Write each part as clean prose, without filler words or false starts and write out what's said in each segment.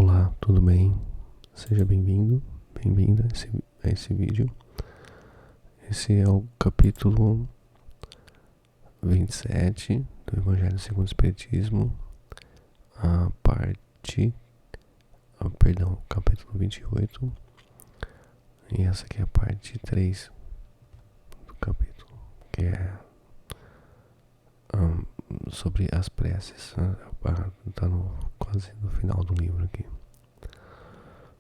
Olá, tudo bem? Seja bem-vindo, bem-vinda a esse vídeo. Esse é o capítulo 27 do Evangelho segundo o Espiritismo, capítulo 28. E essa aqui é a parte 3 do capítulo, que é sobre as preces. Está quase no final do livro aqui.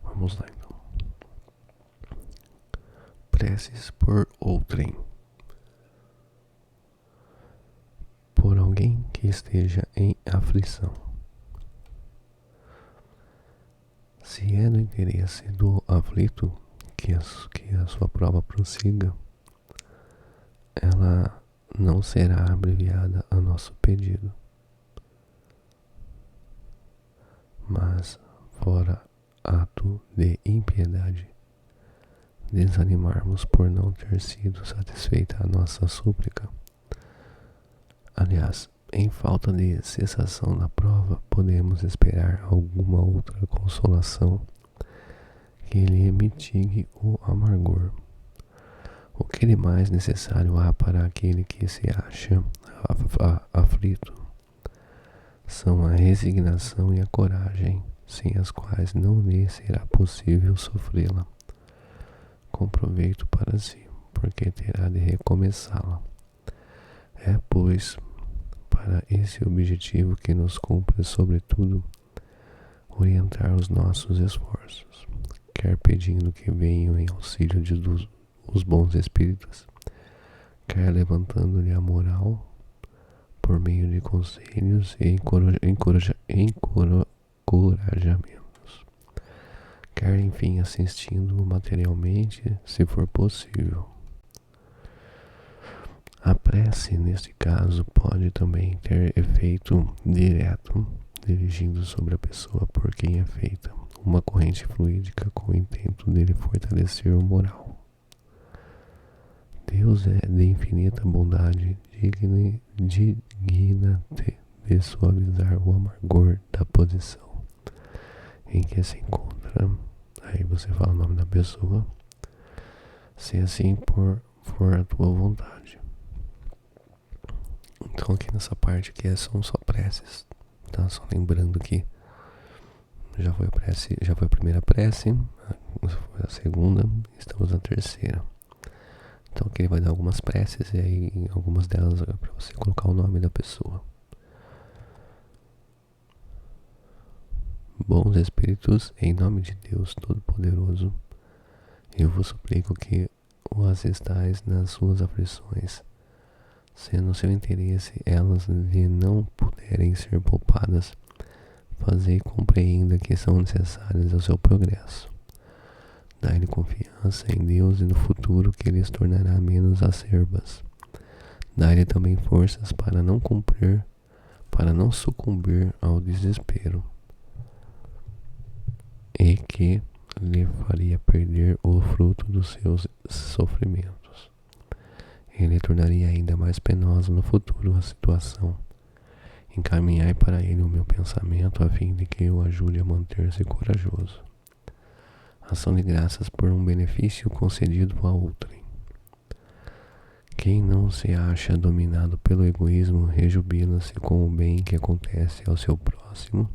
Vamos lá então. Preces por outrem. Por alguém que esteja em aflição. Se é do interesse do aflito que a sua prova prossiga, ela não será abreviada a nosso pedido. Mas, fora ato de impiedade, desanimarmos por não ter sido satisfeita a nossa súplica. Aliás, em falta de cessação da prova, podemos esperar alguma outra consolação que lhe mitigue o amargor. O que de mais necessário há para aquele que se acha aflito são a resignação e a coragem, sem as quais não lhe será possível sofrê-la com proveito para si, porque terá de recomeçá-la. É, pois, para esse objetivo que nos cumpre, sobretudo, orientar os nossos esforços, quer pedindo que venham em auxílio os bons espíritos, quer levantando-lhe a moral por meio de conselhos e encorajamentos, quer enfim assistindo materialmente, se for possível. A prece, neste caso, pode também ter efeito direto, dirigindo sobre a pessoa por quem é feita uma corrente fluídica com o intento dele fortalecer o moral. Deus é de infinita bondade, digna-te de suavizar o amargor da posição em que se encontra. Aí você fala o nome da pessoa, se assim for a tua vontade. Então aqui nessa parte aqui são só preces, tá? Só lembrando que já foi a primeira prece, foi a segunda, estamos na terceira. Então aqui ele vai dar algumas preces e aí em algumas delas é para você colocar o nome da pessoa. Bons Espíritos, em nome de Deus Todo-Poderoso, eu vos suplico que o assistais nas suas aflições, se no seu interesse elas lhe não puderem ser poupadas, fazei e compreenda que são necessárias ao seu progresso. Dai-lhe confiança em Deus e no futuro que lhes tornará menos acerbas. Dai-lhe também forças para não sucumbir ao desespero, e que lhe faria perder o fruto dos seus sofrimentos. Ele tornaria ainda mais penosa no futuro a situação. Encaminhai para ele o meu pensamento, a fim de que o ajude a manter-se corajoso. Ação de graças por um benefício concedido a outrem. Quem não se acha dominado pelo egoísmo rejubila-se com o bem que acontece ao seu próximo,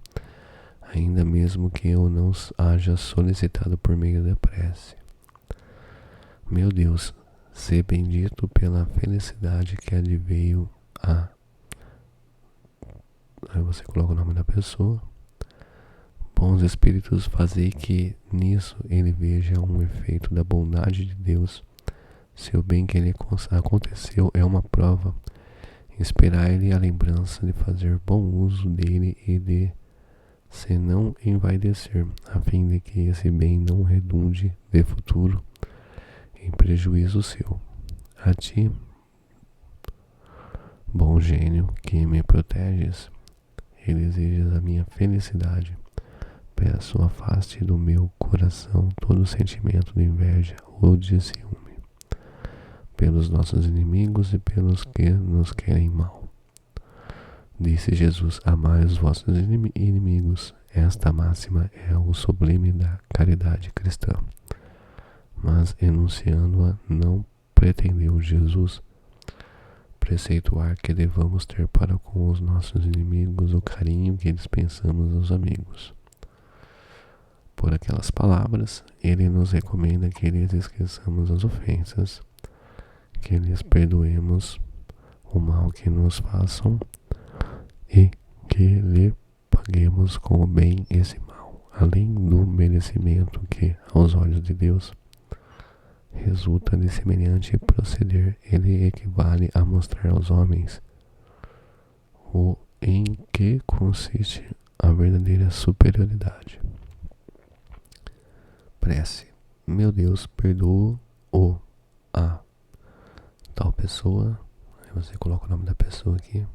ainda mesmo que eu não haja solicitado por meio da prece. Meu Deus, sê bendito pela felicidade que adveio a... Aí você coloca o nome da pessoa. Bons Espíritos, fazei que nisso ele veja um efeito da bondade de Deus. Se o bem que lhe aconteceu é uma prova, esperai-lhe a lembrança de fazer bom uso dele e de se não envaidecer, a fim de que esse bem não redunde de futuro em prejuízo seu. A ti, bom gênio, que me proteges e desejas a minha felicidade, peço afaste do meu coração todo sentimento de inveja ou de ciúme, pelos nossos inimigos e pelos que nos querem mal. Disse Jesus: amai os vossos inimigos, Esta máxima é o sublime da caridade cristã, mas enunciando-a não pretendeu Jesus preceituar que devamos ter para com os nossos inimigos o carinho que dispensamos aos amigos. Por aquelas palavras, ele nos recomenda que lhes esqueçamos as ofensas, que lhes perdoemos o mal que nos façam e que lhe paguemos com o bem esse mal, além do merecimento que, aos olhos de Deus, resulta de semelhante proceder. Ele equivale a mostrar aos homens o em que consiste a verdadeira superioridade. Prece. Meu Deus, perdoa-o a tal pessoa. Aí você coloca o nome da pessoa aqui.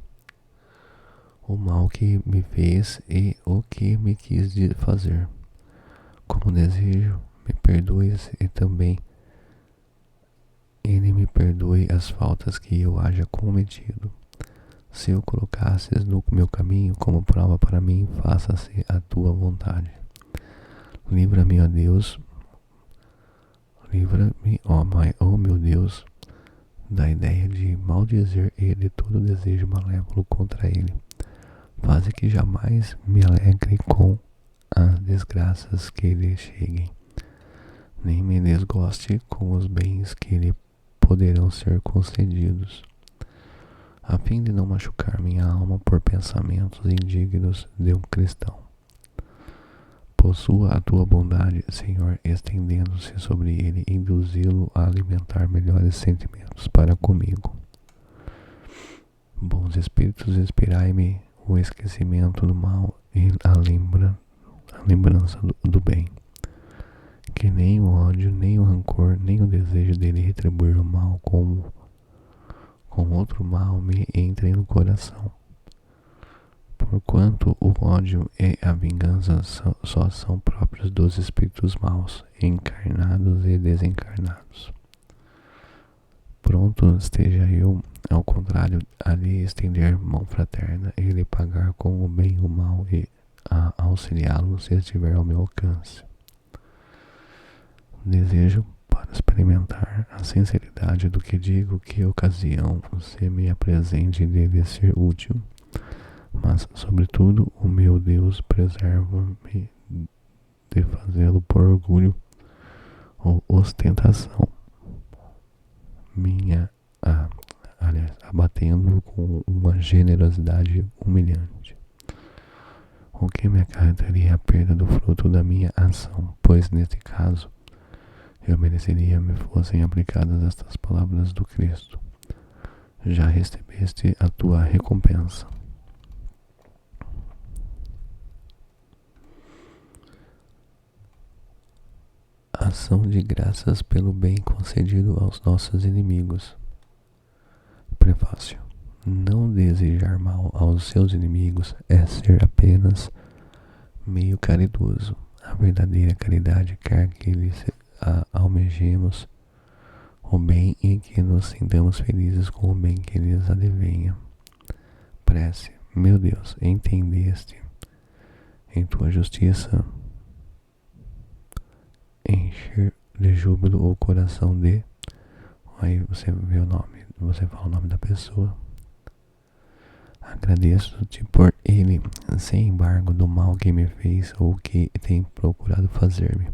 O mal que me fez e o que me quis fazer. Como desejo, me perdoes e também ele me perdoe as faltas que eu haja cometido. Se eu colocasses no meu caminho como prova para mim, faça-se a tua vontade. Livra-me, ó Deus, livra-me, ó meu Deus, da ideia de maldizer e de todo desejo malévolo contra ele. Faze que jamais me alegre com as desgraças que lhe cheguem, nem me desgoste com os bens que lhe poderão ser concedidos, a fim de não machucar minha alma por pensamentos indignos de um cristão. Possua a tua bondade, Senhor, estendendo-se sobre ele, induzi-lo a alimentar melhores sentimentos para comigo. Bons espíritos, inspirai-me o esquecimento do mal e a lembrança do bem. Que nem o ódio, nem o rancor, nem o desejo dele retribuir o mal com outro mal me entrem no coração. Porquanto o ódio e a vingança só são próprios dos espíritos maus, encarnados e desencarnados. Pronto esteja eu, ao contrário, a lhe estender mão fraterna e lhe pagar com o bem o mal e a auxiliá-lo se estiver ao meu alcance. Desejo, para experimentar a sinceridade do que digo, que ocasião se me apresente deve ser útil. Mas, sobretudo, o meu Deus preserva-me de fazê-lo por orgulho ou ostentação minha, abatendo-o com uma generosidade humilhante, o que me acarretaria a perda do fruto da minha ação, pois, neste caso, eu mereceria me fossem aplicadas estas palavras do Cristo: já recebeste a tua recompensa. Ação de graças pelo bem concedido aos nossos inimigos. Prefácio. Não desejar mal aos seus inimigos é ser apenas meio caridoso. A verdadeira caridade quer que lhes almejemos o bem e que nos sintamos felizes com o bem que lhes advenha. Prece. Meu Deus, entendeste em tua justiça encher de júbilo o coração de... Aí você vê o nome, você fala o nome da pessoa. Agradeço-te por ele, sem embargo do mal que me fez ou que tem procurado fazer-me.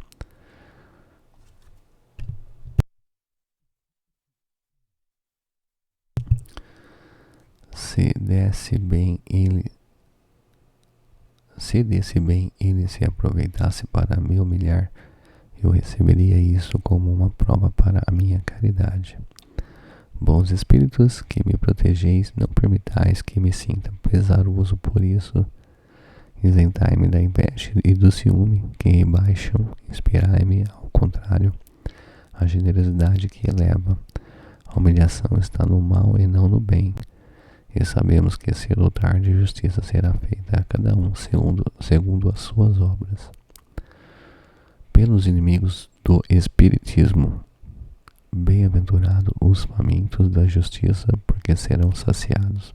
Se desse bem ele se aproveitasse para me humilhar, eu receberia isso como uma prova para a minha caridade. Bons espíritos, que me protegeis, não permitais que me sinta pesaroso por isso. Isentai-me da inveja e do ciúme que rebaixam, inspirai-me, ao contrário, a generosidade que eleva. A humilhação está no mal e não no bem. E sabemos que cedo ou tarde justiça será feita a cada um segundo as suas obras. Pelos inimigos do Espiritismo, bem-aventurados os famintos da justiça, porque serão saciados.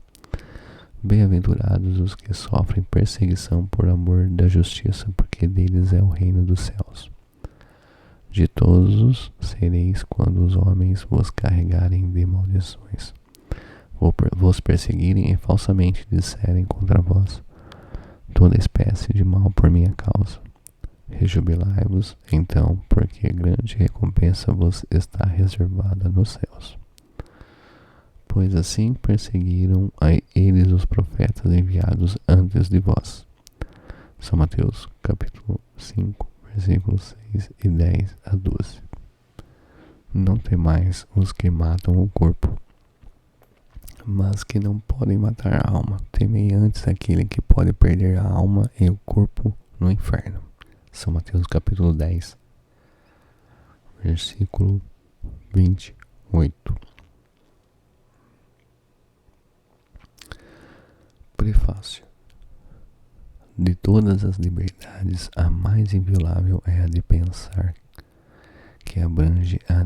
Bem-aventurados os que sofrem perseguição por amor da justiça, porque deles é o reino dos céus. Ditosos sereis quando os homens vos carregarem de maldições, vos perseguirem e falsamente disserem contra vós toda espécie de mal por minha causa. Rejubilai-vos, então, porque grande recompensa vos está reservada nos céus. Pois assim perseguiram a eles os profetas enviados antes de vós. São Mateus, capítulo 5, versículos 6 e 10 a 12. Não temais os que matam o corpo, mas que não podem matar a alma. Temei antes aquele que pode perder a alma e o corpo no inferno. São Mateus, capítulo 10, versículo 28. Prefácio. De todas as liberdades, a mais inviolável é a de pensar, que abrange a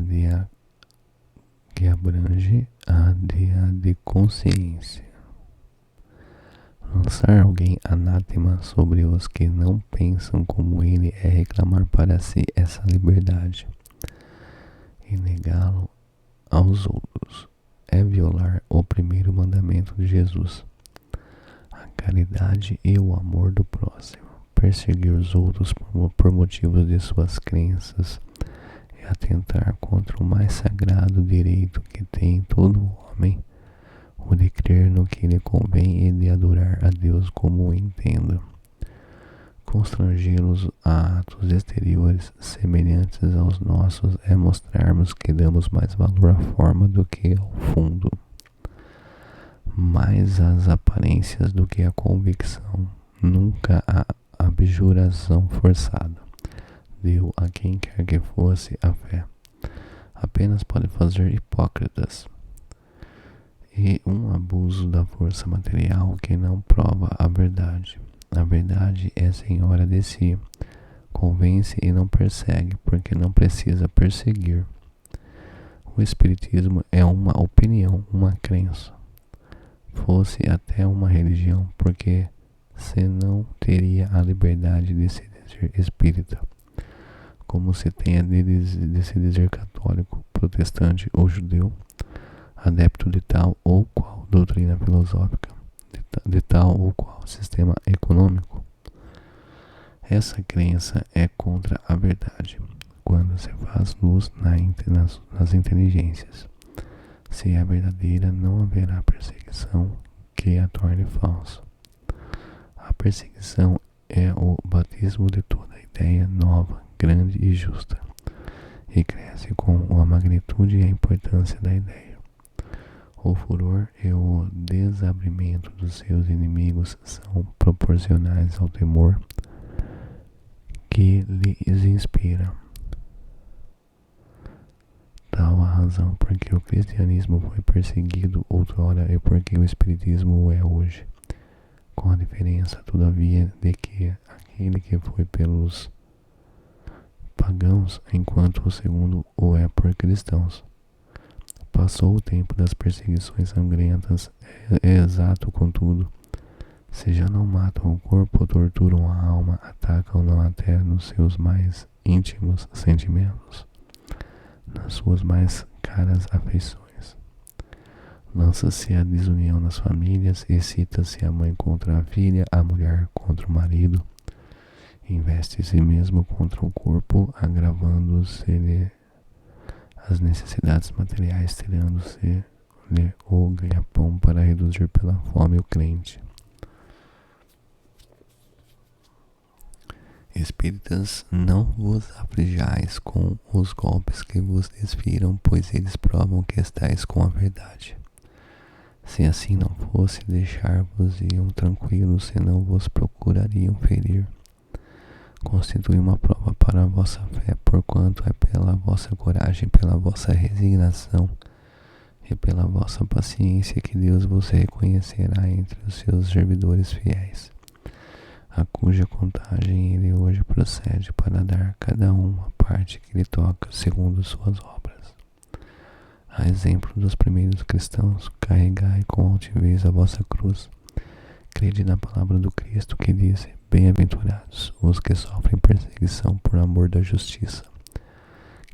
de consciência. Lançar alguém anátema sobre os que não pensam como ele é reclamar para si essa liberdade, e negá-lo aos outros é violar o primeiro mandamento de Jesus, a caridade e o amor do próximo. Perseguir os outros por motivos de suas crenças é atentar contra o mais sagrado direito que tem todo homem, o de crer no que lhe convém e de adorar a Deus como o entenda. Constrangê-los a atos exteriores semelhantes aos nossos é mostrarmos que damos mais valor à forma do que ao fundo, mais às aparências do que à convicção. Nunca a abjuração forçada deu a quem quer que fosse a fé. Apenas pode fazer hipócritas. E um abuso da força material que não prova a verdade. A verdade é senhora de si, convence e não persegue, porque não precisa perseguir. O espiritismo é uma opinião, uma crença. Fosse até uma religião, porque senão teria a liberdade de se dizer espírita, como se tenha de se dizer católico, protestante ou judeu, adepto de tal ou qual doutrina filosófica, de tal ou qual sistema econômico. Essa crença é contra a verdade, quando se faz luz nas inteligências. Se é verdadeira, não haverá perseguição que a torne falsa. A perseguição é o batismo de toda ideia nova, grande e justa, e cresce com a magnitude e a importância da ideia. O furor e o desabrimento dos seus inimigos são proporcionais ao temor que lhes inspira. Tal a razão por que o cristianismo foi perseguido outrora e por que o espiritismo o é hoje, com a diferença, todavia, de que aquele que foi pelos pagãos, enquanto o segundo o é por cristãos. Passou o tempo das perseguições sangrentas, é exato, contudo, se já não matam o corpo, torturam a alma, atacam-no até nos seus mais íntimos sentimentos, nas suas mais caras afeições. Lança-se a desunião nas famílias, excita-se a mãe contra a filha, a mulher contra o marido, investe-se mesmo contra o corpo, agravando-se-lhe as necessidades materiais, tirando-se-lhe o ganha-pão para reduzir pela fome o crente. Espíritas, não vos aflijais com os golpes que vos desfiram, pois eles provam que estáis com a verdade. Se assim não fosse, deixar-vos-iam tranquilos, senão vos procurariam ferir. Constitui uma prova para a vossa fé, porquanto é pela vossa coragem, pela vossa resignação e pela vossa paciência que Deus vos reconhecerá entre os seus servidores fiéis, a cuja contagem ele hoje procede para dar a cada um a parte que lhe toca segundo suas obras. A exemplo dos primeiros cristãos, carregai com altivez a vossa cruz, Crede na palavra do Cristo que diz: bem-aventurados os que sofrem perseguição por amor da justiça,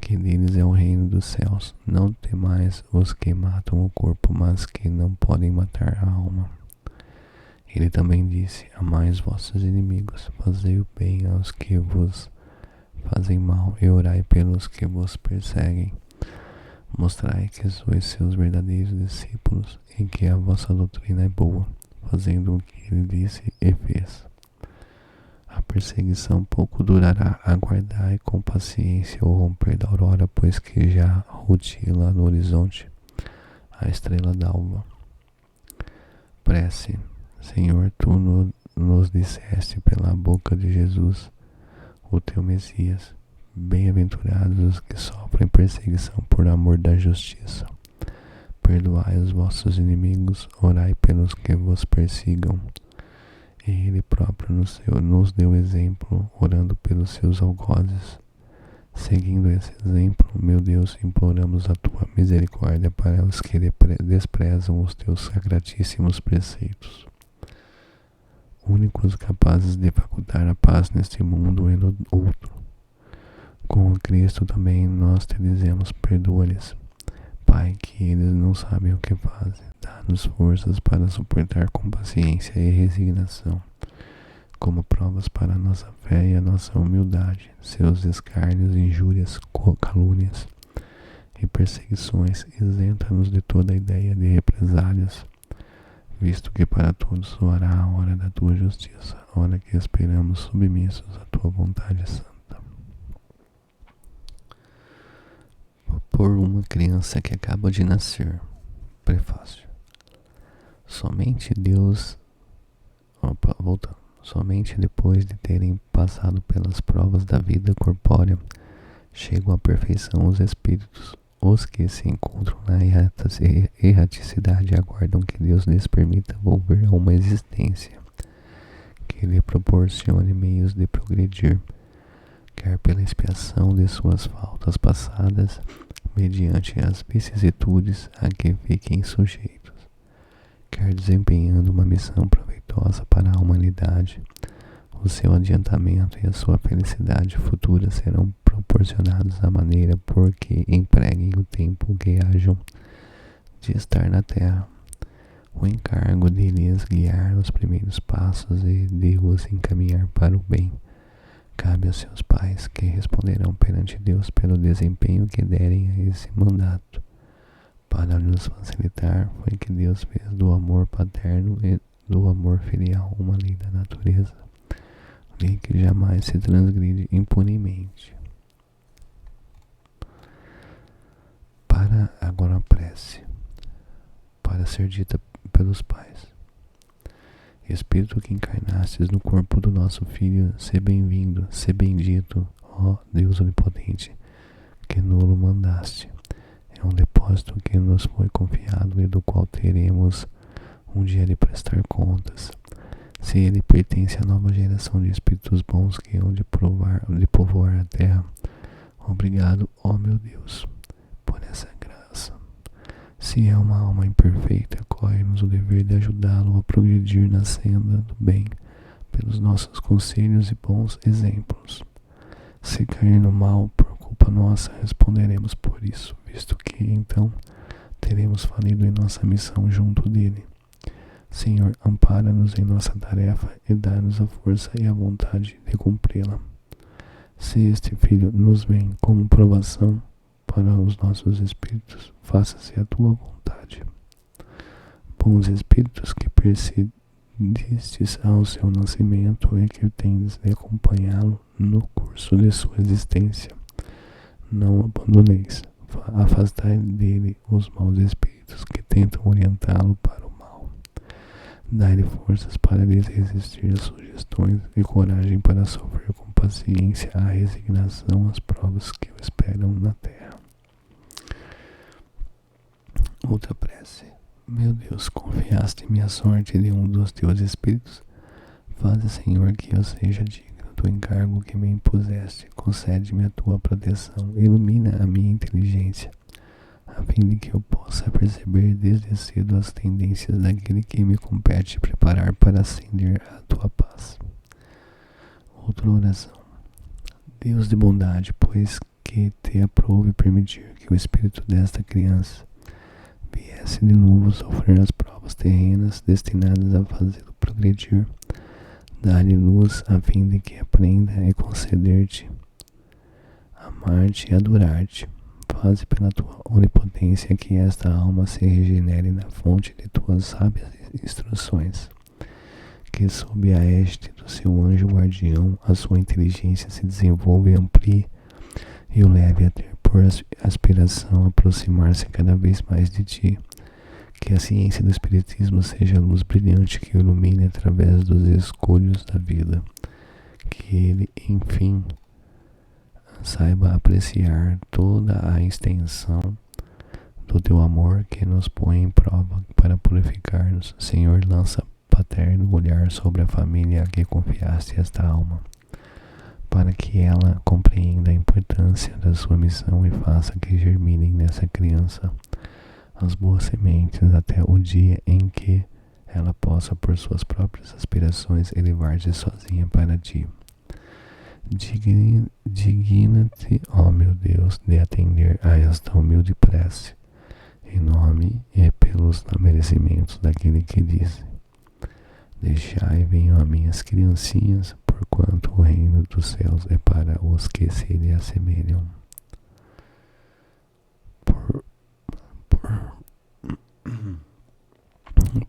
que deles é o reino dos céus. Não temais os que matam o corpo, mas que não podem matar a alma. Ele também disse: amai os vossos inimigos, fazei o bem aos que vos fazem mal e orai pelos que vos perseguem. Mostrai que sois seus verdadeiros discípulos e que a vossa doutrina é boa, fazendo o que ele disse e fez. A perseguição pouco durará, aguardai com paciência o romper da aurora, pois que já rutila no horizonte a estrela d'alva. Prece. Senhor, tu nos disseste pela boca de Jesus, o teu Messias: bem-aventurados os que sofrem perseguição por amor da justiça. Perdoai os vossos inimigos, orai pelos que vos persigam. E ele próprio nos deu exemplo, orando pelos seus algozes. Seguindo esse exemplo, meu Deus, imploramos a tua misericórdia para os que desprezam os teus sacratíssimos preceitos, únicos capazes de facultar a paz neste mundo e no outro. Com o Cristo também nós te dizemos: perdoa-lhes, Pai, que eles não sabem o que fazem. Dá-nos forças para suportar com paciência e resignação, como provas para a nossa fé e a nossa humildade, seus escárnios, injúrias, calúnias e perseguições. Isenta-nos de toda a ideia de represálias, visto que para todos soará a hora da tua justiça, hora que esperamos submissos à tua vontade santa. Por uma criança que acaba de nascer. Prefácio. Somente depois de terem passado pelas provas da vida corpórea, chegam à perfeição os espíritos. Os que se encontram na erraticidade aguardam que Deus lhes permita volver a uma existência que lhe proporcione meios de progredir, quer pela expiação de suas faltas passadas, mediante as vicissitudes a que fiquem sujeitos, quer desempenhando uma missão proveitosa para a humanidade. O seu adiantamento e a sua felicidade futura serão proporcionados à maneira por que empreguem o tempo que hajam de estar na terra. O encargo de lhes guiar os primeiros passos e de os encaminhar para o bem cabe aos seus pais, que responderão perante Deus pelo desempenho que derem a esse mandato. Para nos facilitar, foi que Deus fez do amor paterno e do amor filial uma lei da natureza, lei que jamais se transgride impunemente. Agora a prece, para ser dita pelos pais. Espírito que encarnastes no corpo do nosso Filho, se bem-vindo, se bendito, ó Deus onipotente, que nulo mandaste. É um depósito que nos foi confiado e do qual teremos um dia de prestar contas. Se ele pertence à nova geração de espíritos bons que hão de povoar a terra, obrigado, ó meu Deus, por essa graça. Se é uma alma imperfeita, corre-nos o dever de ajudá-lo a progredir na senda do bem, pelos nossos conselhos e bons exemplos. Se cair no mal por culpa nossa, responderemos por isso, visto que, então, teremos falido em nossa missão junto dele. Senhor, ampara-nos em nossa tarefa e dá-nos a força e a vontade de cumpri-la. Se este Filho nos vem como provação para os nossos espíritos, faça-se a tua vontade. Bons espíritos que perseguistes ao seu nascimento e que tendes de acompanhá-lo no curso de sua existência, não abandoneis. Afastai dele os maus espíritos que tentam orientá-lo para o mal. Dai-lhe forças para lhes resistir às sugestões e coragem para sofrer com paciência a resignação às provas que o esperam na terra. Outra prece. Meu Deus, confiaste-me a sorte de um dos teus espíritos. Faze, Senhor, que eu seja digno do encargo que me impuseste. Concede-me a tua proteção. Ilumina a minha inteligência, a fim de que eu possa perceber desde cedo as tendências daquele que me compete preparar para ascender à tua paz. Outra oração. Deus de bondade, pois que te aprouve permitir que o espírito desta criança viesse de novo sofrer as provas terrenas destinadas a fazê-lo progredir, dá-lhe luz a fim de que aprenda e conceder-te, amar-te e adorar-te. Faze pela tua onipotência que esta alma se regenere na fonte de tuas sábias instruções, que sob a égide do seu anjo guardião a sua inteligência se desenvolva e amplie e o leve a ter por aspiração aproximar-se cada vez mais de ti. Que a ciência do espiritismo seja a luz brilhante que o ilumine através dos escolhos da vida. Que ele, enfim, saiba apreciar toda a extensão do teu amor que nos põe em prova para purificar-nos. Senhor, lança paterno olhar sobre a família a que confiaste esta alma, para que ela compreenda a importância da sua missão e faça que germinem nessa criança as boas sementes até o dia em que ela possa, por suas próprias aspirações, elevar-se sozinha para ti. Digna-te, ó meu Deus, de atender a esta humilde prece, em nome e pelos merecimentos daquele que disse: deixai venham a minhas criancinhas, porquanto o reino dos céus é para os que se lhe assemelham.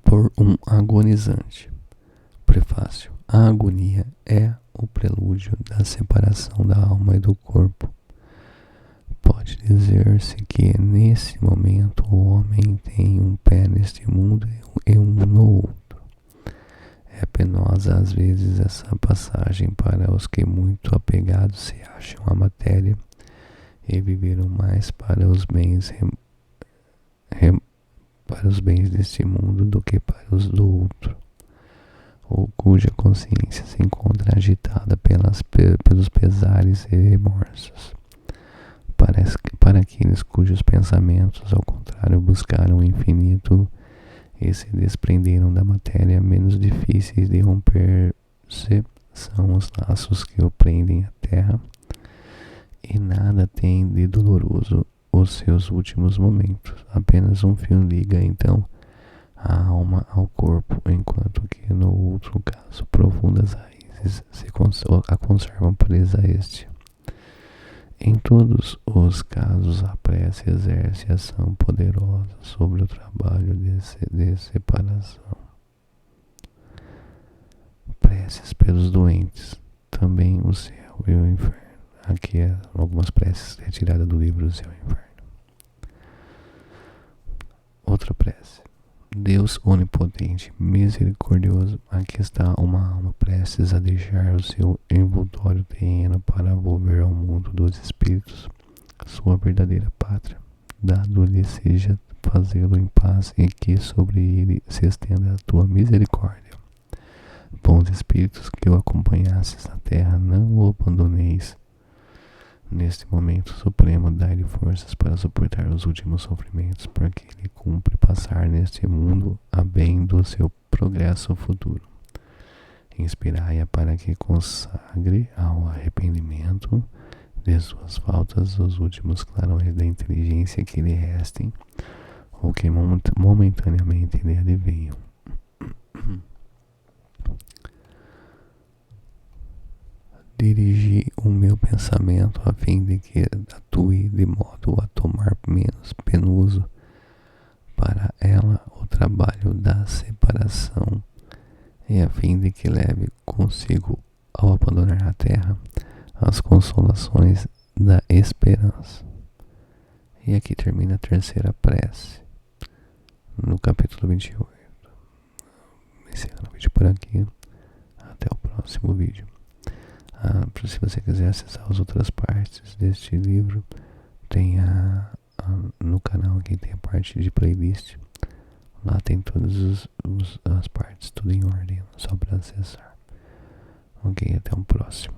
Por um agonizante. Prefácio. A agonia é o prelúdio da separação da alma e do corpo. Pode dizer-se que nesse momento o homem tem um pé neste mundo e um no outro. É penosa às vezes essa passagem para os que muito apegados se acham à matéria e viveram mais para os bens deste mundo do que para os do outro, ou cuja consciência se encontra agitada pelos pesares e remorsos. Para aqueles cujos pensamentos, ao contrário, buscaram o infinito e se desprenderam da matéria, menos difíceis de romper-se são os laços que o prendem à terra, e nada tem de doloroso os seus últimos momentos. Apenas um fio liga então a alma ao corpo, enquanto que no outro caso profundas raízes a conservam presa a este. Em todos os casos a prece exerce ação poderosa sobre o trabalho de separação. Preces pelos doentes, também o céu e o inferno. Aqui algumas preces retiradas do livro do Céu e Inferno. Outra prece. Deus onipotente, misericordioso, aqui está uma alma prestes a deixar o seu envoltório terreno para volver ao mundo dos espíritos, sua verdadeira pátria. Dado-lhe seja fazê-lo em paz e que sobre ele se estenda a tua misericórdia. Bons espíritos que o acompanhastes na terra, não o abandoneis. Neste momento supremo, dai-lhe forças para suportar os últimos sofrimentos, porque lhe cumpre passar neste mundo a bem do seu progresso futuro. Inspirai-a para que consagre ao arrependimento de suas faltas os últimos clarões da inteligência que lhe restem, ou que momentaneamente lhe advenham. Dirigi o meu pensamento a fim de que atue de modo a tomar menos penoso para ela o trabalho da separação e a fim de que leve consigo, ao abandonar a terra, as consolações da esperança. E aqui termina a terceira prece, no capítulo 28. Encerrando o vídeo por aqui. Até o próximo vídeo. Se você quiser acessar as outras partes deste livro, tem no canal aqui tem a parte de playlist. Lá tem todas as partes, tudo em ordem, só para acessar. Ok, até o próximo.